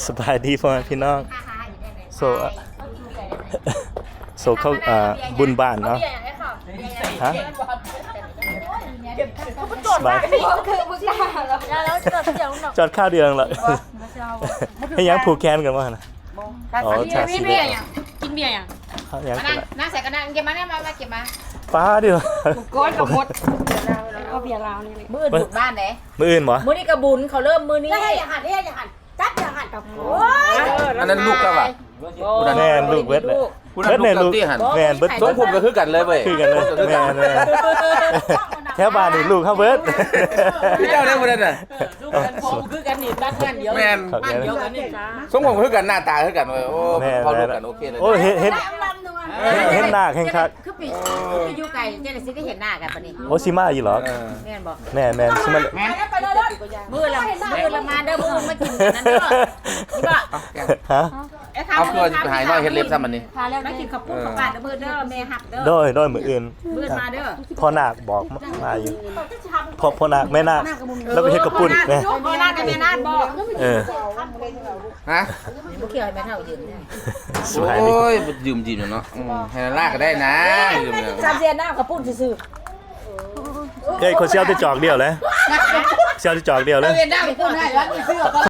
สบายดีพ่อแม่พี่น้องโซเข้าบุญบ้านเนาะฮะสบายจอดข้าวเดียวเลยให้ยังผูกแขนกันวะนะอ๋อชาสีแดงกินเบียร์ยังยังกัน น้าใส่กระดาษเก็บมาเนี่ยมาเก็บมาป้าเดียว ก้อนกับมดเอาเบียร์ลาวนี่มือบุกบ้านไหนมืออื่นบ่มือนี่กระบุญเขาเริ่มมือนี้อย่าหันจัดอย่าหันกับโอ้ย อันนั้นลูกก็ว่ะ แม่ลูกเวทเลยเวทเนี่ยลูกแม่เบิด สมผมก็คือกันเลยเว้ย คือกันเลยแม่แถวบ้านนี่ลูกเขาเบิด พี่เจ้าได้บ่ได้น่ะ ผมคือกันนี่บ้านเดียว แม่น บ้านเดียวกันนี่จ้าสมผมคือกันหน้าตาคือกันเว้ยโอ้พอลูกกันโอเคเลย โอ้เห็นหน้าแข่งคัก คือปีอยู่ไกลเจ้าหน้าที่ก็เห็นหน้ากันปะนี่โอ้ซิมาอยู่หรอ แม่บอก แม่ซิมามือละมาเด้อมือมากินกันนั่นเด้อนี่บ่ ฮะ เอาคือจะหายน้อยเฮ็ดเล็บซ้ำมันนี่ มากินข้าวปุ้นข้าวปลาเด้อมือเด้อแม่หักเด้อ โดยมืออื่น มือมาเด้อ พ่อนาคบอกมาอยู่พ่อนาคแม่นาคแล้วไปเฮ็ดกระปุ่นแม่ พ่อนาคกับแม่นาคบอก ฮะ บ่เกี่ยวแม่เท่ายืน สบายดี โอ้ยยืมเนาะให้ลากก็ได้นะยืมเนี่ย จำเสียหน้าข้าวปุ้นซื่อ เฮ้ยคนเชี่ยวที่จอกเดียวเลยเชี่ยวที่จอกเดียวเลย ๆเวียนหน้าไปพูดให้แล้วมีเสื้อ